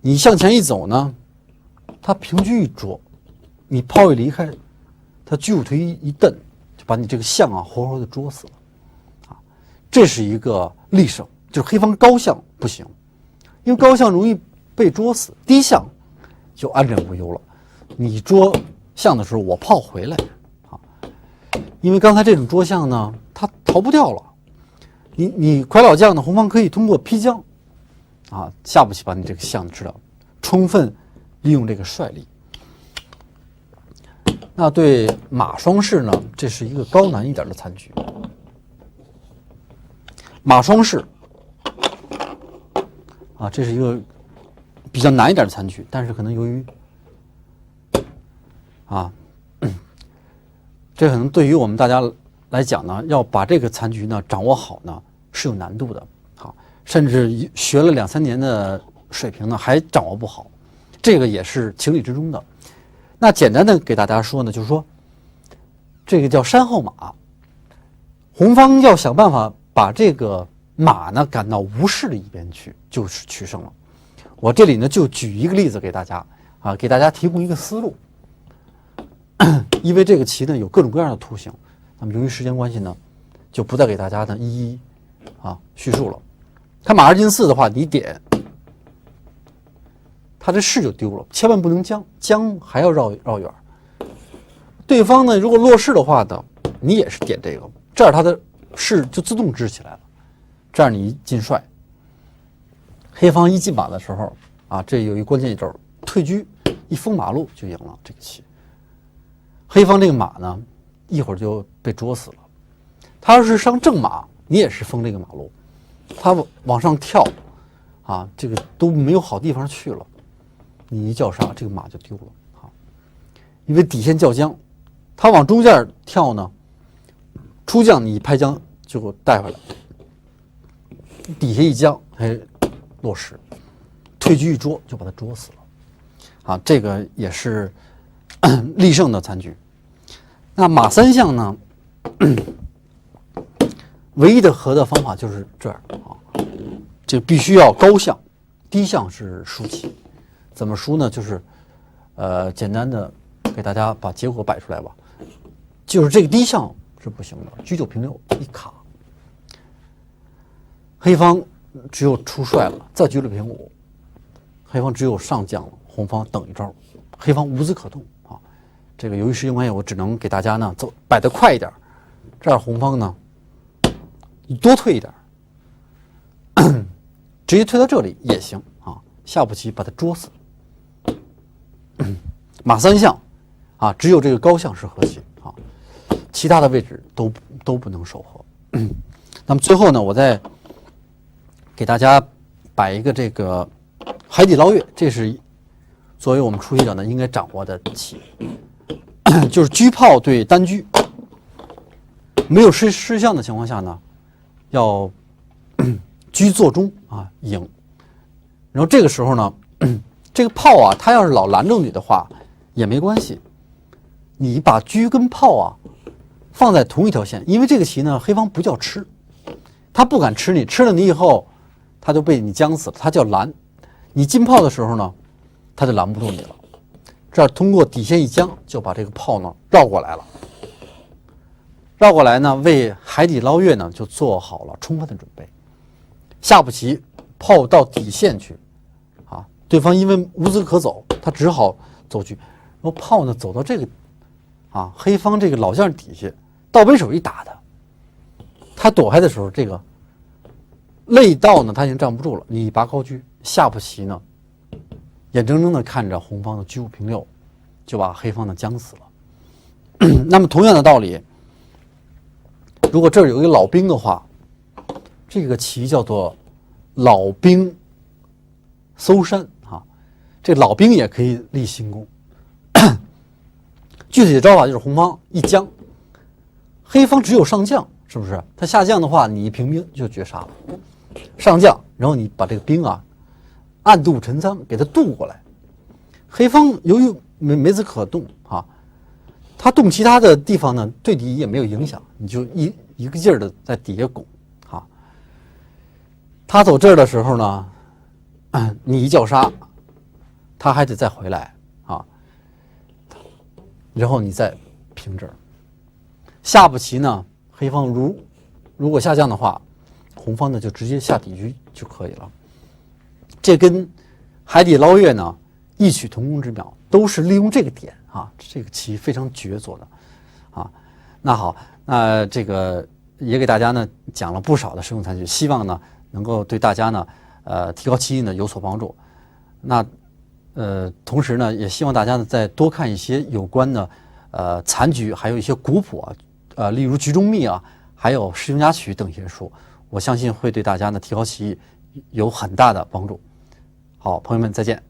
你向前一走呢，他平车一捉，你炮一离开，他车五腿一蹬，就把你这个象活活的捉死了这是一个利胜，就是黑方高象不行，因为高象容易被捉死，低象就安枕无忧了。你捉象的时候，我炮回来因为刚才这种捉象呢，他逃不掉了。你快老将呢，红方可以通过劈将下步棋把你这个象吃掉，充分利用这个帅力。那对马双士呢，这是一个高难一点的残局。马双士这是一个比较难一点的残局，但是可能由于这可能对于我们大家来讲呢，要把这个残局呢掌握好呢是有难度的甚至学了2-3年的水平呢还掌握不好，这个也是情理之中的。那简单的给大家说呢，就是说这个叫山后马，红方要想办法把这个马呢赶到吴氏的一边去，就是取胜了。我这里呢就举一个例子给大家啊，给大家提供一个思路。因为这个棋呢有各种各样的图形，那么由于时间关系呢，就不再给大家呢一一叙述了。看马二进四的话，你点，他这士就丢了，千万不能将，将还要绕远。对方呢如果落士的话呢，你也是点这个，这样他的士就自动支起来了，这样你一进帅。黑方一进马的时候啊，这有一关键一招，退车一封马路就赢了这个棋。黑方这个马呢，一会儿就被捉死了。他要是上正马，你也是封这个马路，他往上跳啊，这个都没有好地方去了。你一叫杀，这个马就丢了啊，因为底线叫将，他往中间跳呢，出将你拍将就给我带回来，底下一将落士，退车一捉就把他捉死了啊，这个也是立胜的残局。那马三象呢，唯一的和的方法就是这样啊，这必须要高象，低象是输棋。怎么输呢？就是简单的给大家把结果摆出来吧。就是这个低象是不行的，车9平6一卡，黑方只有出帅了，再车6平5，黑方只有上将了，红方等一招，黑方无子可动啊。这个由于时间关系，我只能给大家呢摆得快一点，这样红方呢你多退一点，直接退到这里也行啊。下步棋把他捉死。马三象啊，只有这个高象是和棋啊，其他的位置都不能守和。那么最后呢，我再给大家摆一个这个海底捞月，这是作为我们初学者呢应该掌握的棋，就是车炮对单车，没有失象的情况下呢，要车坐中啊赢。然后这个时候呢，这个炮啊，他要是老拦着你的话也没关系，你把车跟炮啊放在同一条线，因为这个棋呢，黑方不叫吃，他不敢吃你，吃了你以后，他就被你将死了，他叫拦。你进炮的时候呢，他就拦不住你了。这样通过底线一将，就把这个炮呢绕过来了。绕过来呢，为海底捞月呢就做好了充分的准备。下步棋炮到底线去，啊，对方因为无子可走，他只好走去。然后炮呢走到这个，啊，黑方这个老将底下，倒背手一打他，他躲开的时候，这个肋道呢他已经站不住了。你拔高车，下步棋呢，眼睁睁的看着红方的车5平6，就把黑方的将死了。那么同样的道理，如果这儿有一个老兵的话，这个棋叫做老兵搜山啊，这老兵也可以立新功。具体的招法就是红方一将，黑方只有上将，是不是？他下将的话，你一平兵就绝杀了。上将，然后你把这个兵啊暗度陈仓，给他渡过来。黑方由于没子可动啊，他动其他的地方呢，对你也没有影响，你就一个劲儿的在底下拱啊。他走这儿的时候呢，你一叫杀，他还得再回来啊，然后你再平这儿。下步棋呢，黑方如果下将的话，红方呢就直接下底车就可以了。这跟海底捞月呢异曲同工之妙，都是利用这个点啊，这个棋非常绝做的啊。那好，那这个也给大家呢讲了不少的实用残局，希望呢能够对大家呢提高棋艺呢有所帮助。那同时呢也希望大家呢再多看一些有关的残局，还有一些古谱啊，例如《局中秘》啊，还有《诗经雅曲》等一些书，我相信会对大家呢提高棋艺有很大的帮助。好，朋友们再见。